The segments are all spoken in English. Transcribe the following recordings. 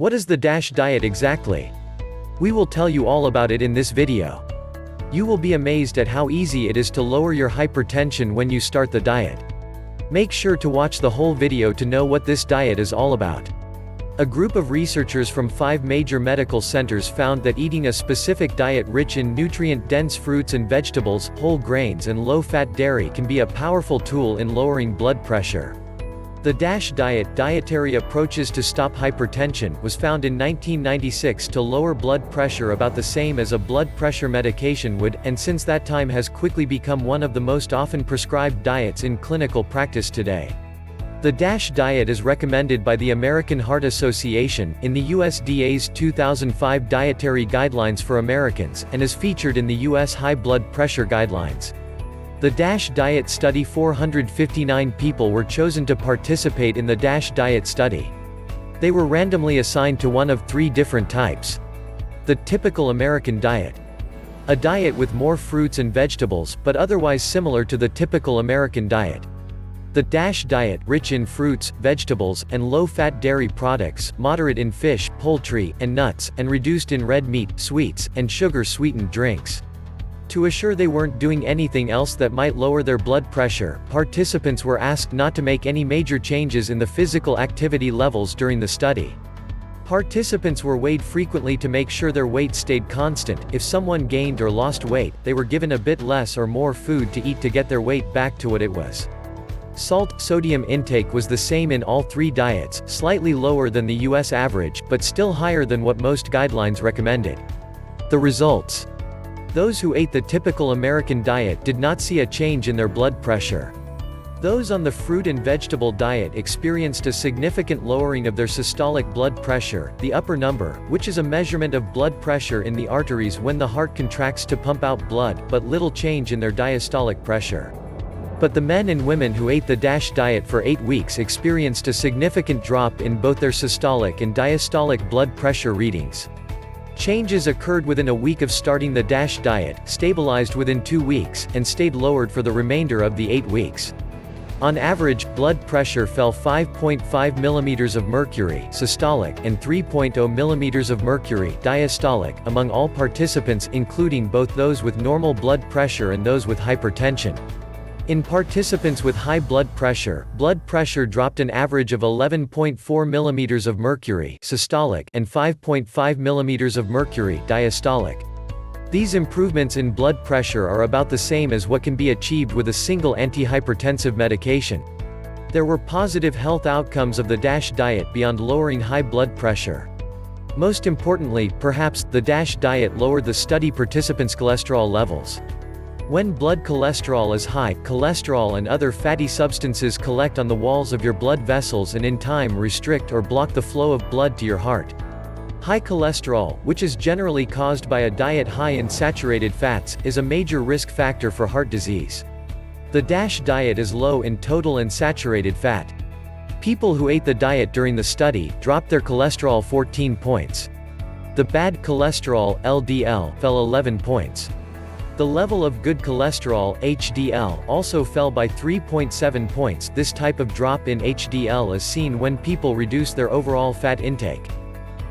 What is the DASH diet exactly? We will tell you all about it in this video. You will be amazed at how easy it is to lower your hypertension when you start the diet. Make sure to watch the whole video to know what this diet is all about. A group of researchers from 5 major medical centers found that eating a specific diet rich in nutrient-dense fruits and vegetables, whole grains and low-fat dairy can be a powerful tool in lowering blood pressure. The DASH diet, dietary approaches to stop hypertension, was found in 1996 to lower blood pressure about the same as a blood pressure medication would, and since that time has quickly become one of the most often prescribed diets in clinical practice today. The DASH diet is recommended by the American Heart Association, in the USDA's 2005 Dietary Guidelines for Americans, and is featured in the U.S. High Blood Pressure Guidelines. The DASH diet study 459 people were chosen to participate in the DASH diet study. They were randomly assigned to one of 3 different types. The typical American diet. A diet with more fruits and vegetables, but otherwise similar to the typical American diet. The DASH diet, rich in fruits, vegetables, and low-fat dairy products, moderate in fish, poultry, and nuts, and reduced in red meat, sweets, and sugar-sweetened drinks. To assure they weren't doing anything else that might lower their blood pressure, participants were asked not to make any major changes in the physical activity levels during the study. Participants were weighed frequently to make sure their weight stayed constant. If someone gained or lost weight, they were given a bit less or more food to eat to get their weight back to what it was. Sodium intake was the same in all 3 diets, slightly lower than the US average, but still higher than what most guidelines recommended. The results. Those who ate the typical American diet did not see a change in their blood pressure. Those on the fruit and vegetable diet experienced a significant lowering of their systolic blood pressure, the upper number, which is a measurement of blood pressure in the arteries when the heart contracts to pump out blood, but little change in their diastolic pressure. But the men and women who ate the DASH diet for 8 weeks experienced a significant drop in both their systolic and diastolic blood pressure readings. Changes occurred within a week of starting the DASH diet, stabilized within 2 weeks, and stayed lowered for the remainder of the 8 weeks. On average, blood pressure fell 5.5 mm of mercury systolic and 3.0 mm of mercury diastolic among all participants, including both those with normal blood pressure and those with hypertension. In participants with high blood pressure dropped an average of 11.4 mm of mercury systolic and 5.5 mm of mercury diastolic. These improvements in blood pressure are about the same as what can be achieved with a single antihypertensive medication. There were positive health outcomes of the DASH diet beyond lowering high blood pressure. Most importantly, perhaps, the DASH diet lowered the study participants' cholesterol levels. When blood cholesterol is high, cholesterol and other fatty substances collect on the walls of your blood vessels and in time restrict or block the flow of blood to your heart. High cholesterol, which is generally caused by a diet high in saturated fats, is a major risk factor for heart disease. The DASH diet is low in total and saturated fat. People who ate the diet during the study dropped their cholesterol 14 points. The bad cholesterol, LDL, fell 11 points. The level of good cholesterol, HDL, also fell by 3.7 points. This type of drop in HDL is seen when people reduce their overall fat intake.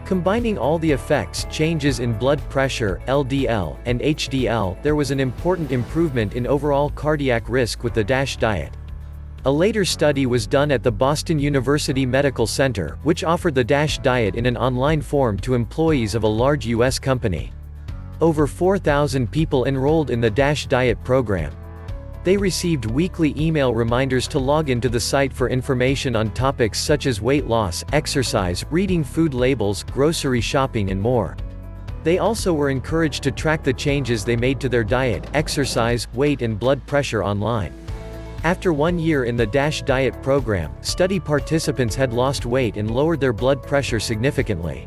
Combining all the effects, changes in blood pressure, LDL, and HDL, there was an important improvement in overall cardiac risk with the DASH diet. A later study was done at the Boston University Medical Center, which offered the DASH diet in an online form to employees of a large U.S. company. Over 4,000 people enrolled in the DASH diet program. They received weekly email reminders to log into the site for information on topics such as weight loss, exercise, reading food labels, grocery shopping and more. They also were encouraged to track the changes they made to their diet, exercise, weight and blood pressure online. After 1 year in the DASH diet program, study participants had lost weight and lowered their blood pressure significantly.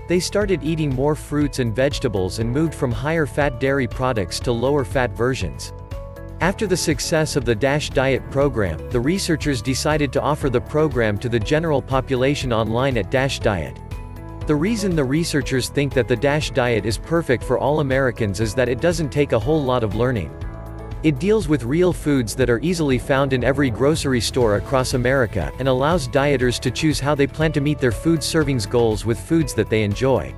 They started eating more fruits and vegetables and moved from higher fat dairy products to lower fat versions. After the success of the DASH diet program, the researchers decided to offer the program to the general population online at DASH diet. The reason the researchers think that the DASH diet is perfect for all Americans is that it doesn't take a whole lot of learning. It deals with real foods that are easily found in every grocery store across America, and allows dieters to choose how they plan to meet their food servings goals with foods that they enjoy.